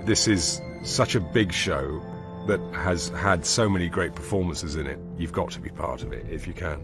This is such a big show that has had so many great performances in it. You've got to be part of it if you can.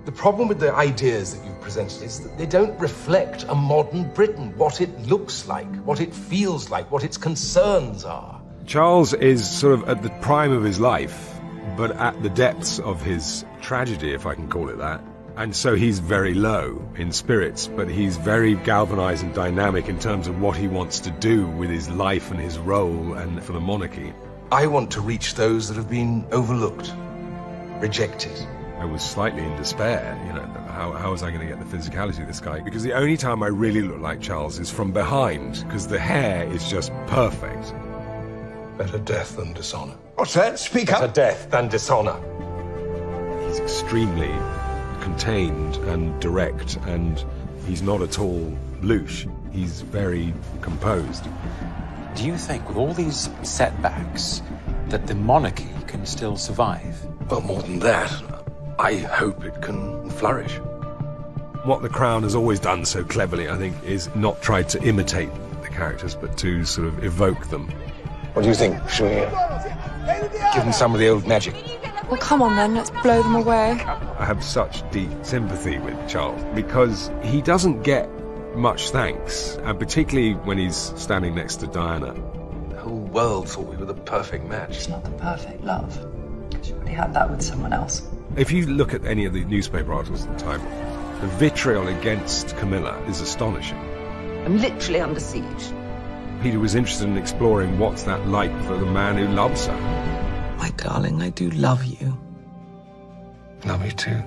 The problem with the ideas that you've presented is that they don't reflect a modern Britain, what it looks like, what it feels like, what its concerns are. Charles is sort of at the prime of his life, but at the depths of his tragedy, if I can call it that. And so he's very low in spirits, but he's very galvanized and dynamic in terms of what he wants to do with his life and his role and for the monarchy. I want to reach those that have been overlooked, rejected. I was slightly in despair, you know, how was I going to get the physicality of this guy? Because the only time I really look like Charles is from behind, because the hair is just perfect. Better death than dishonor. What's that? Speak up. Better death than dishonor. He's extremely contained and direct, and he's not at all louche. He's very composed. Do you think, with all these setbacks, that the monarchy can still survive? Well, more than that, I hope it can flourish. What the Crown has always done so cleverly, I think, is not try to imitate the characters, but to sort of evoke them. What do you think? Should we give them some of the old magic? Well, come on then, let's blow them away. I have such deep sympathy with Charles, because he doesn't get much thanks, and particularly when he's standing next to Diana. The whole world thought we were the perfect match. It's not the perfect love. She already had that with someone else. If you look at any of the newspaper articles at the time, the vitriol against Camilla is astonishing. I'm literally under siege. Peter was interested in exploring what's that like for the man who loves her. My darling, I do love you. Love you too.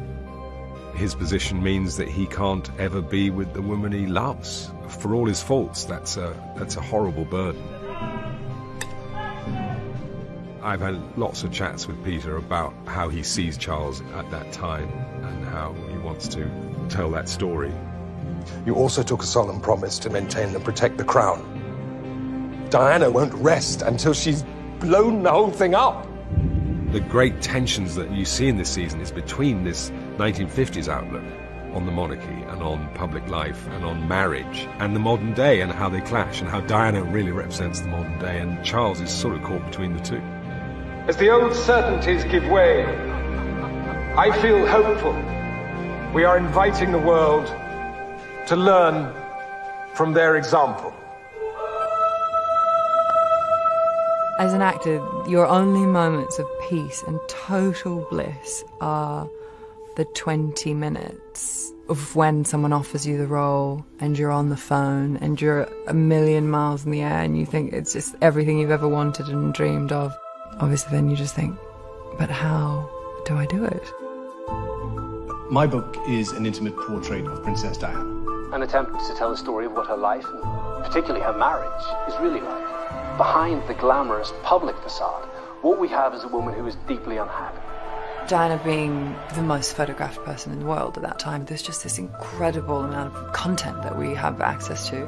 His position means that he can't ever be with the woman he loves. For all his faults, that's a horrible burden. I've had lots of chats with Peter about how he sees Charles at that time and how he wants to tell that story. You also took a solemn promise to maintain and protect the crown. Diana won't rest until she's blown the whole thing up. The great tensions that you see in this season is between this 1950s outlook on the monarchy and on public life and on marriage and the modern day and how they clash and how Diana really represents the modern day and Charles is sort of caught between the two. As the old certainties give way, I feel hopeful. We are inviting the world to learn from their example. As an actor, your only moments of peace and total bliss are the 20 minutes of when someone offers you the role and you're on the phone and you're a million miles in the air and you think it's just everything you've ever wanted and dreamed of. Obviously, then you just think, but how do I do it? My book is an intimate portrait of Princess Diana. An attempt to tell the story of what her life, and particularly her marriage, is really like. Behind the glamorous public facade, what we have is a woman who is deeply unhappy. Diana being the most photographed person in the world at that time, there's just this incredible amount of content that we have access to.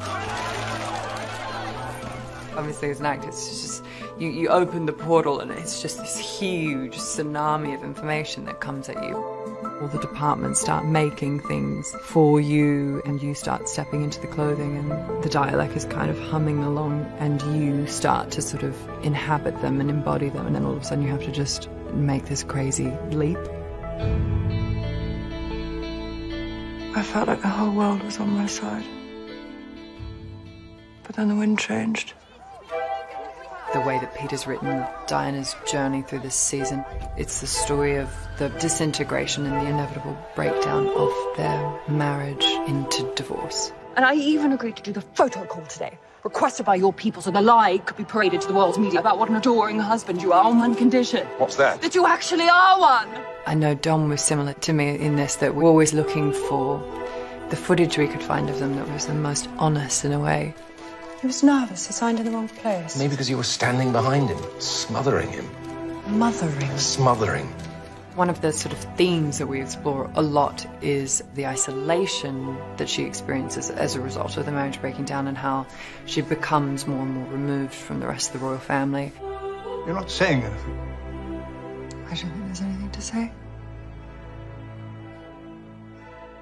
Obviously, as an actor, it's just, you open the portal and it's just this huge tsunami of information that comes at you. All the departments start making things for you and you start stepping into the clothing and the dialect is kind of humming along and you start to sort of inhabit them and embody them and then all of a sudden you have to just make this crazy leap. I felt like the whole world was on my side. But then the wind changed. The way that Peter's written Diana's journey through this season, it's the story of the disintegration and the inevitable breakdown of their marriage into divorce. And I even agreed to do the photo call today, requested by your people so the lie could be paraded to the world's media about what an adoring husband you are on one condition. What's that? That you actually are one! I know Dom was similar to me in this, that we're always looking for the footage we could find of them that was the most honest in a way. He was nervous. He signed in the wrong place. Maybe because you were standing behind him, smothering him. Mothering. Smothering. One of the sort of themes that we explore a lot is the isolation that she experiences as a result of the marriage breaking down and how she becomes more and more removed from the rest of the royal family. You're not saying anything. I don't think there's anything to say.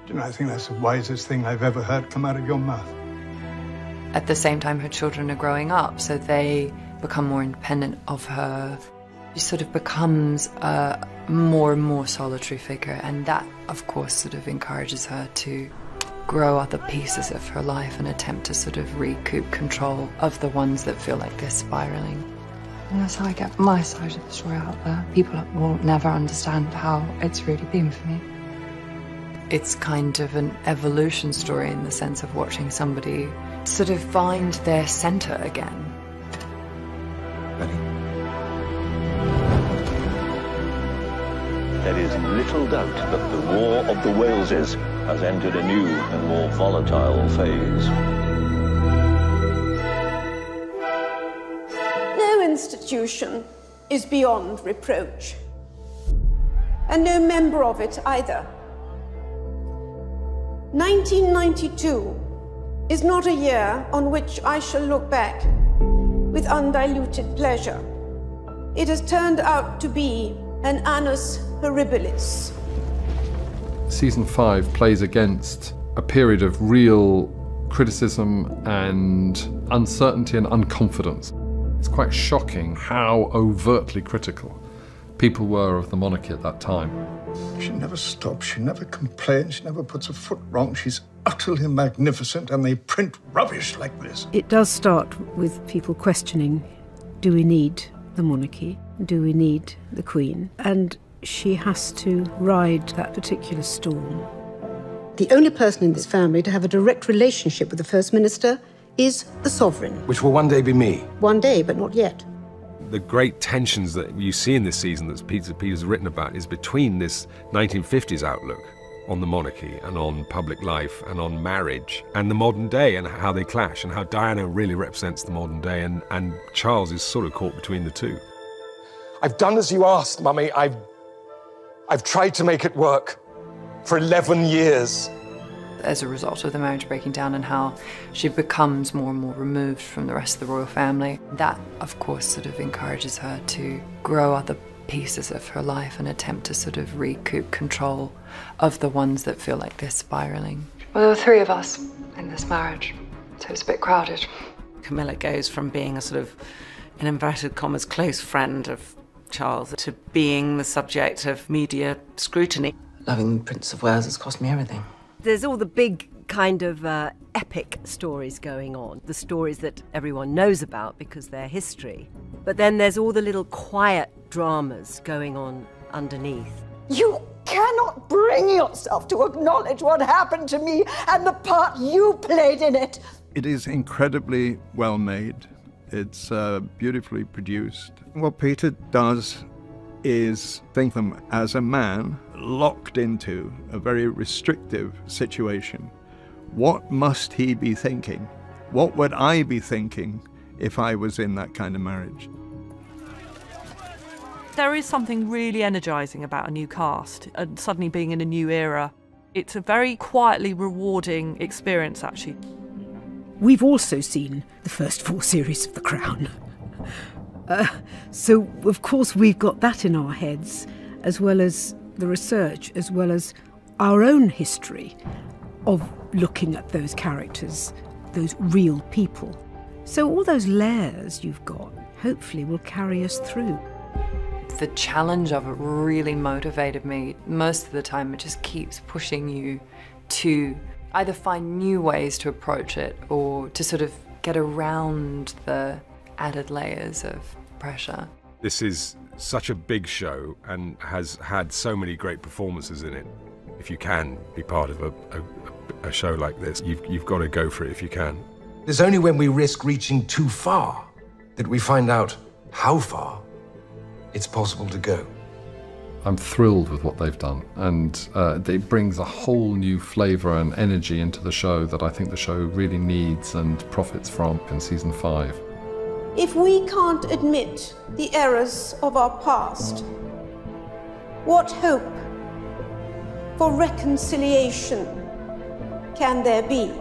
Do you know, I think that's the wisest thing I've ever heard come out of your mouth. At the same time, her children are growing up, so they become more independent of her. She sort of becomes a more and more solitary figure, and that, of course, sort of encourages her to grow other pieces of her life and attempt to sort of recoup control of the ones that feel like they're spiraling. And that's how I get my side of the story out there. People will never understand how it's really been for me. It's kind of an evolution story in the sense of watching somebody sort of find their centre again. Ready? There is little doubt that the War of the Waleses has entered a new and more volatile phase. No institution is beyond reproach, and no member of it either. 1992 is not a year on which I shall look back with undiluted pleasure. It has turned out to be an annus horribilis. Season 5 plays against a period of real criticism and uncertainty and unconfidence. It's quite shocking how overtly critical people were of the monarchy at that time. She never stops, she never complains, she never puts a foot wrong. She's utterly magnificent, and they print rubbish like this. It does start with people questioning, do we need the monarchy? Do we need the Queen? And she has to ride that particular storm. The only person in this family to have a direct relationship with the First Minister is the Sovereign. Which will one day be me. One day, but not yet. The great tensions that you see in this season that Peter's written about is between this 1950s outlook on the monarchy and on public life and on marriage and the modern day and how they clash and how Diana really represents the modern day and Charles is sort of caught between the two. I've done as you asked, Mummy. I've tried to make it work for 11 years. As a result of the marriage breaking down and how she becomes more and more removed from the rest of the royal family, that, of course, sort of encourages her to grow other pieces of her life and attempt to sort of recoup control of the ones that feel like they're spiraling. Well, there were 3 of us in this marriage, so it's a bit crowded. Camilla goes from being a sort of, in inverted commas, close friend of Charles to being the subject of media scrutiny. Loving the Prince of Wales has cost me everything. There's all the big kind of epic stories going on, the stories that everyone knows about because they're history. But then there's all the little quiet dramas going on underneath. You cannot bring yourself to acknowledge what happened to me and the part you played in it. It is incredibly well made. It's beautifully produced. What Peter does is think them as a man locked into a very restrictive situation. What must he be thinking? What would I be thinking if I was in that kind of marriage? There is something really energising about a new cast and suddenly being in a new era. It's a very quietly rewarding experience, actually. We've also seen the first 4 series of The Crown. So, of course, we've got that in our heads, as well as the research, as well as our own history of looking at those characters, those real people. So all those layers you've got, hopefully, will carry us through. The challenge of it really motivated me. Most of the time, it just keeps pushing you to either find new ways to approach it or to sort of get around the added layers of pressure. This is such a big show and has had so many great performances in it. If you can be part of a show like this, you've got to go for it if you can. It's only when we risk reaching too far that we find out how far it's possible to go. I'm thrilled with what they've done, and it brings a whole new flavour and energy into the show that I think the show really needs and profits from in season 5. If we can't admit the errors of our past, what hope for reconciliation can there be?